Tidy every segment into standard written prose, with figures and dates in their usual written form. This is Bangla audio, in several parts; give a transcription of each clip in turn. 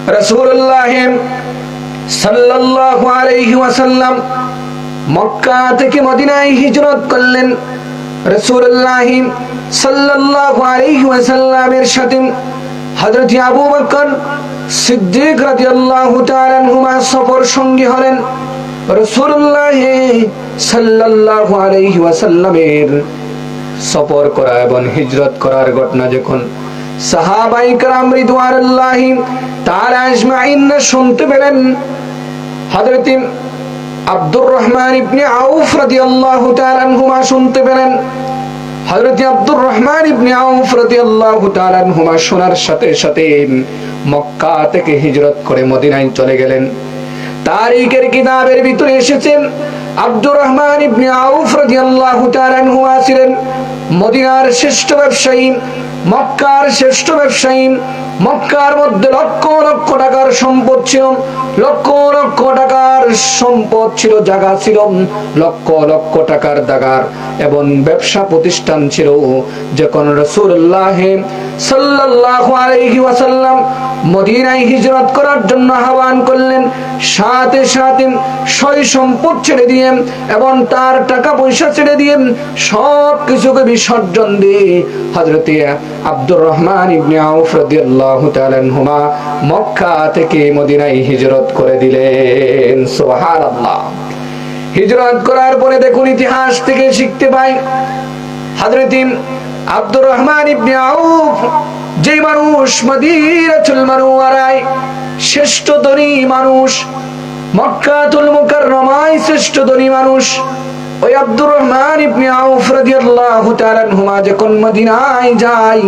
রাসূলুল্লাহ সাল্লাল্লাহু আলাইহি ওয়াসাল্লাম মক্কা থেকে মদিনায় হিজরত করলেন। রাসূলুল্লাহ সাল্লাল্লাহু আলাইহি ওয়াসাল্লামের সাথে হযরত আবু বকর সিদ্দিক রাদিয়াল্লাহু তাআলা আনহুমা সফর সঙ্গী হলেন। রাসূলুল্লাহ সাল্লাল্লাহু আলাইহি ওয়াসাল্লামের সফর করা এবং হিজরত করার ঘটনা যখন সাহাবায়ে কেরাম রিদওয়ানুল্লাহি তাআলা আজমাইন শুনতে পেলেন, হযরত আব্দুর রহমান ইবনে আউফ রাদিয়াল্লাহু তাআলা আনহুমা শুনতে পেলেন। হযরত আব্দুর রহমান ইবনে আউফ রাদিয়াল্লাহু তাআলা আনহুমা শোনার সাথে সাথে মক্কা থেকে হিজরত করে মদিনায় চলে গেলেন। তারিখের কিতাবের ভিতরে এসেছেন আব্দুর রহমান ইবনে আউফ রাদিয়াল্লাহু তাআলা আনহুমা ছিলেন মদিনার শ্রেষ্ঠ ব্যবসায়ী, মক্কার শ্রেষ্ঠ ব্যবসায়ী। মক্কার মধ্যে লক্ষ লক্ষ টাকার সম্পদ ছিল, লক্ষ লক্ষ টাকার সম্পদ ছিল, জায়গা ছিল, লক্ষ লক্ষ টাকার দাগার এবং ব্যবসা প্রতিষ্ঠান ছিল। যখন রাসূলুল্লাহ সাল্লাল্লাহু আলাইহি ওয়াসাল্লাম মদিনায় হিজরত করার জন্য আহ্বান করলেন, সাথে সাথে সয় সম্পদ ছেড়ে দিয়ে এবং তার টাকা পয়সা ছেড়ে দিয়ে সব কিছুকে বিসর্জন দিয়ে হযরত আব্দুর রহমান ইবনে আউফ রাদিয়াল্লাহু তাআলা আনহুমা মক্কা থেকে মদিনায় হিজরত করে দিলেন। সুবহানাল্লাহ। হিজরত করার পরে দেখুন ইতিহাস থেকে শিখতে পাই, হযরত আব্দুর রহমান ইবনে আউফ যে মানুষ মদিনাতুল মুনাওয়ারায় শ্রেষ্ঠ ধনী মানুষ, মক্কাতুল মুকাররমায় শ্রেষ্ঠ ধনী মানুষ, ওই আব্দুর রহমান ইবনে আউফ রাদিয়াল্লাহু তাআলা আনহুমা যখন মদিনায় যায়,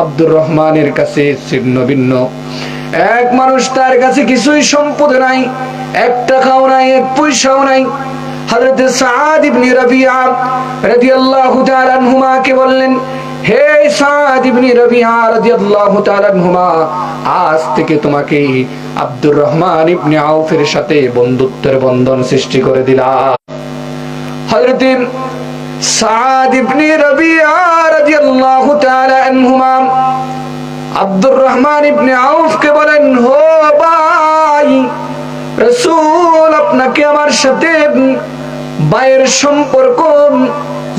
আব্দুর রহমানের কাছে ছিন্ন ভিন্ন এক মানুষ, তার কাছে কিছুই সম্পদ নাই, এক টাকাও নাই, এক পয়সাও নাই। হযরত সাদ ইবনে রাবিয়া রাদিয়াল্লাহু তাআলা আনহুমা কে বললেন, হে সাদ ইবনে রাবিয়া রাদিয়াল্লাহু তাআলা আনহুমা, আজ থেকে তোমাকে আব্দুর রহমান ইবনে আউফের সাথে বন্ধুত্বের বন্ধন সৃষ্টি করে দিলাম। হযরত সাদ ইবনে রাবিয়া রাদিয়াল্লাহু তাআলা আনহুমা আব্দুর রহমান ইবনে আউফ কে বলেন, হো ভাই, রাসূল আপনাকে আমার সাথে ভাইয়ের সম্পর্ক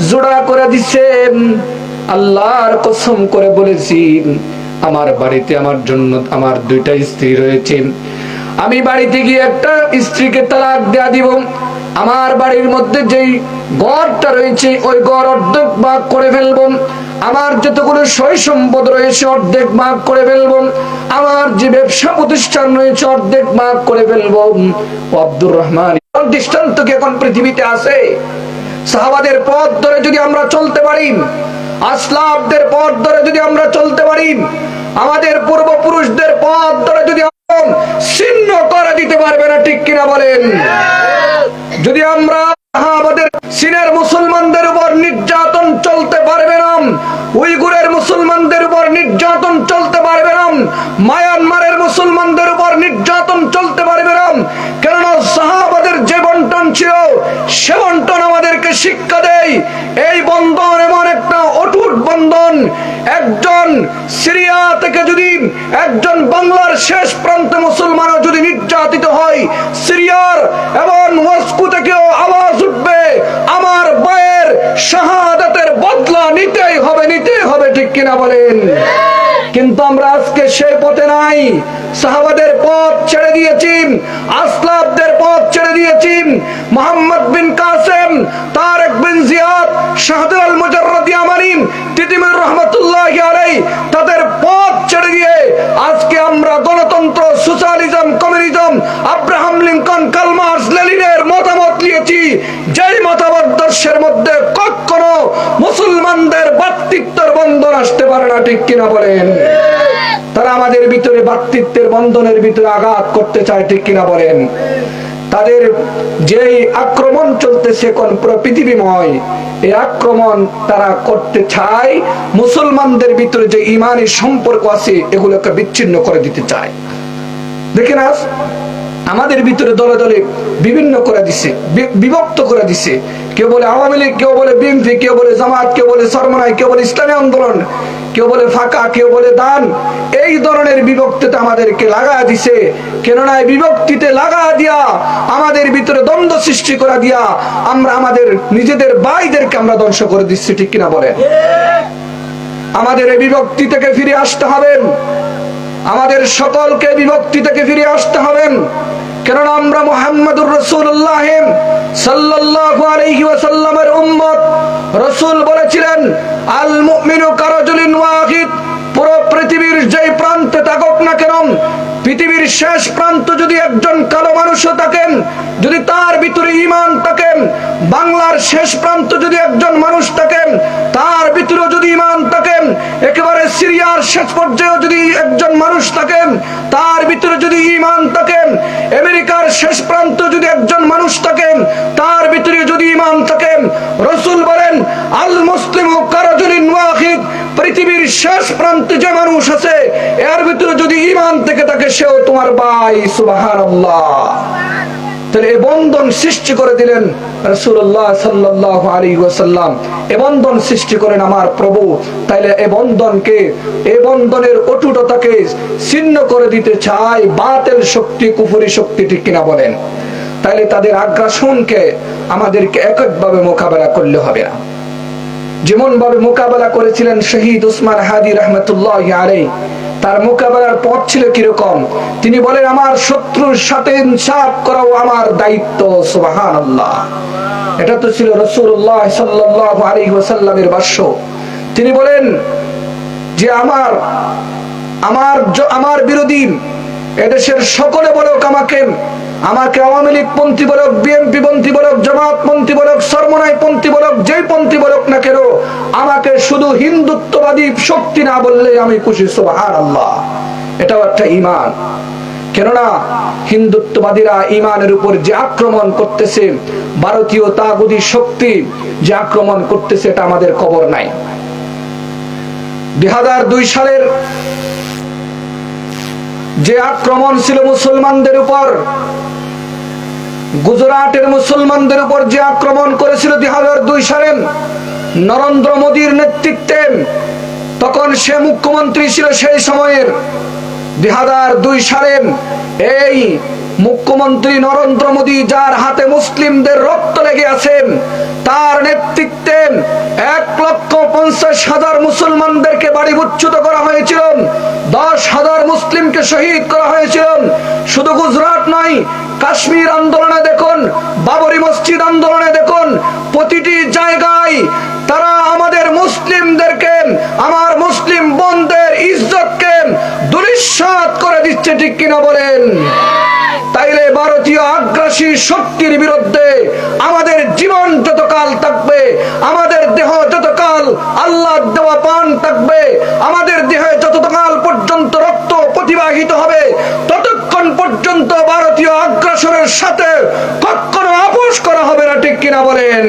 জোড়া করে দিয়েছেন। আল্লাহর কসম করে বলেছি, আমার বাড়িতে আমার জন্য আমার দুইটা স্ত্রী রয়েছে, আমি বাড়িতে গিয়ে একটা স্ত্রীকে তালাক দেয়া দিব। আমার বাড়ির মধ্যে যেই ঘরটা রয়েছে ওই ঘর অর্ধেক ভাগ করে ফেলবো, আমার যতগুলো সয় সম্পদ রয়েছে অর্ধেক ভাগ করে ফেলবো, আমার যে ব্যবসা প্রতিষ্ঠান রয়েছে অর্ধেক ভাগ করে ফেলবো। আব্দুর রহমান দৃষ্টান্ত কি এখন পৃথিবীতে আছে? সাহাবাদের পথ ধরে যদি আমরা চলতে পারি, আসলাফদের পথ ধরে যদি আমরা চলতে পারি, আমাদের পূর্বপুরুষদের পথ ধরে যদি ছিন্ন করে দিতে পারবে না, ঠিক কিনা বলেন? যদি আমরা আমাদের চীনের মুসলমানদের উপর নির্যাতন চলতে পারবে না, উইগুরের মুসলমানদের উপর নির্যাতন চলতে পারবে না, মায়ানমারের মুসলমানদের উপর নির্যাতন চলতে পারবে না, কেননা সাহাবাদের যে বন্টন ছিল সে বন্টন আমাদেরকে শিক্ষা দেয় এই বন্ধন এমন একটা অটুট বন্ধন। একজন সিরিয়া থেকে যদি একজন বাংলার শেষ প্রান্তে মুসলমানও যদি নির্যাতিত হয়, সিরিয়ার এবং মস্কো থেকেও আওয়াজ উঠবে, আমার ভাইয়ের শাহাদাতের বদলা নিতেই হবে, নিতেই হবে, ঠিক কিনা বলেন? কিন্তু আমরা আজকে সেই পথে নাই। সাহাবাদের পথ ছেড়ে দিয়েছি, আসলাফদের পথ ছেড়ে দিয়েছি। মুহাম্মদ বিন কাসেম, তারেক বিন জিয়াদ, শাহদুল মুজাররদি আমানি, তিতিমির রহমাতুল্লাহি আলাইহি তাদের পথ ছেড়ে দিয়ে আজকে আমরা গণতন্ত্র, socialism, communism, Abraham Lincoln, Karl Marx, লেনিনের মতামত নিয়েছি, যেই মতাদর্শের মধ্যে কখনো মুসলমানদের ভ্রাতৃত্বের বন্ধন আসতে পারে না, ঠিক কিনা বলেন? তারা আমাদের ভিতরে ভ্রাতৃত্বের বন্ধনের ভিতরে আঘাত করতে চায়, ঠিক কিনা বলেন? তাদের যেই আক্রমণ চলতেছে কোন পুরো পৃথিবীময়, এই আক্রমণ তারা করতে চায় মুসলমানদের ভিতরে যে ঈমানি সম্পর্ক আছে এগুলোকে বিচ্ছিন্ন করে দিতে চায়। দেখেন আজ আমাদের ভিতরে দলে দলে বিভিন্ন করে দিছে, বিভক্ত করে দিছে। কেউ বলে আওয়ামী লীগ, কেউ বলে বিএনপি, কেউ বলে জামাত, কেউ বলে চরমনাই, কেউ বলে ইসলামী আন্দোলন। কেউ বলে ফাঁকা, কেউ বলে দান। এই ধরনের বিভক্তিতে আমাদেরকে লাগা দিছে। কেননা এই বিভক্তিতে লাগা দিয়া আমাদের ভিতরে দ্বন্দ্ব সৃষ্টি করা দিয়া আমরা আমাদের নিজেদের ভাইদেরকে আমরা ধ্বংস করে দিচ্ছি, ঠিক কিনা বলেন? আমাদের এই বিভক্তি থেকে ফিরে আসতে হবে। আমাদের সকলকে বিভক্তি থেকে ফিরে আসতে হবে। কেননা আমরা মুহাম্মদুর রাসূলুল্লাহ সাল্লাল্লাহু আলাইহি ওয়াসাল্লামের উম্মত। রাসূল বলেছিলেন, আল মুমিনু কারাজুলিন ওয়াহিদ। পুরো পৃথিবীর যেই প্রান্তে থাকুক না কেন, পৃথিবীর শেষ প্রান্ত যদি একজন কালো মানুষও থাকেন, যদি তার ভিতরে ঈমান থাকেন, বাংলার শেষ প্রান্ত যদি একজন মানুষ থাকেন, তার ভিতরে যদি ঈমান থাকেন, একেবারে সিরিয়ার শেষ পর্যায়ে যদি একজন মানুষ থাকেন, তার ভিতরে যদি ঈমান থাকেন, আমেরিকার শেষ প্রান্ত যদি একজন মানুষ থাকেন, তার ভিতরে যদি ঈমান থাকেন, রাসূল বলেন, আল মুসলিমু কারাজুলিন ওয়াহিদ। পৃথিবীর শেষ প্রান্তে যে মানুষ আছে, এর ভিতরে যদি ঈমান থেকে থাকে, সেও তোমার ভাই। সুবহানাল্লাহ। তাহলে এই বন্ধন সৃষ্টি করে দিলেন রাসূলুল্লাহ সাল্লাল্লাহু আলাইহি ওয়াসাল্লাম। এই বন্ধন সৃষ্টি করেন আমার প্রভু। তাইলে এই বন্ধনকে, এই বন্ধনের অটুটতাকে ছিন্ন করে দিতে চায় বাতিল শক্তি, কুফরি শক্তি, ঠিক কিনা বলেন? তাইলে তাদের আগ্রাসনকে আমাদেরকে এককভাবে মোকাবেলা করলে হবে না। যেমন ভাবে মোকাবেলা করেছিলেন শহীদ উসমান হাদি রাহমাতুল্লাহি আলাইহি, তার মোকাবেলার পথ ছিল কিরকম? তিনি বলেন, আমার শত্রুর সাথে ইনসাফ করাও আমার দায়িত্ব। সুবহানাল্লাহ। এটা তো ছিল রাসূলুল্লাহ সাল্লাল্লাহু আলাইহি ওয়াসাল্লামের ভাষ্য। তিনি বলেন যে আমার বিরোধী এদেশের সকলে বলুক আমাকে আওয়ামী লীগ পন্থী বলুক, বিএনপি পন্থী বলুক, জামাত পন্থী বলুক, সরমনাই পন্থী বলুক, যেই পন্থী বলুক না কেন, আমাকে শুধু হিন্দুত্ববাদী শক্তি না বললে আমি খুশি। সুবহানাল্লাহ। এটাও একটা ঈমান। কেননা হিন্দুত্ববাদীরা ঈমানের উপর যে আক্রমণ করতেছে, ভারতীয় তাগুতি শক্তি যে আক্রমণ করতেছে, এটা আমাদের খবর নাই। 2002 সালের যে আক্রমণ ছিল মুসলমানদের উপর, গুজরাটের মুসলমানদের উপর যে আক্রমণ করেছিল 2002 সালে নরেন্দ্র মোদীর নেতৃত্বে, তখন সে মুখ্যমন্ত্রী ছিল সেই সময়ের। 2002 সালে এই মুখ্যমন্ত্রী নরেন্দ্র মোদী, যার হাতে মুসলিমদের রক্ত লেগে আছেন, তার নেতৃত্বে 1,50,000 মুসলমানদেরকে বাড়িভূচ্যুত করা হয়েছিল, 10,000 মুসলিমকে শহীদ করা হয়েছিল। শুধু গুজরাট নয়, কাশ্মীর আন্দোলনে দেখুন, বাবরি মসজিদ আন্দোলনে দেখুন, প্রতিটি জায়গায় তারা আমাদের মুসলিমদেরকে, আমার মুসলিম বোনদের ইজ্জতকে দুলিশ্বাত করে দিচ্ছে, ঠিক কিনা বলেন? তাইলে ভারতীয় আগ্রাসী শক্তির বিরুদ্ধে আমাদের জীবন যতকাল থাকবে, আমাদের দেহ যতকাল আল্লাহর দেওয়া প্রাণ থাকবে, আমাদের দেহে যতকাল পর্যন্ত রক্ত প্রতিবাহিত হবে, ততক্ষণ পর্যন্ত ভারতীয় আগ্রাসনের সাথে কখনো আপোষ করা হবে না, ঠিক কিনা বলেন?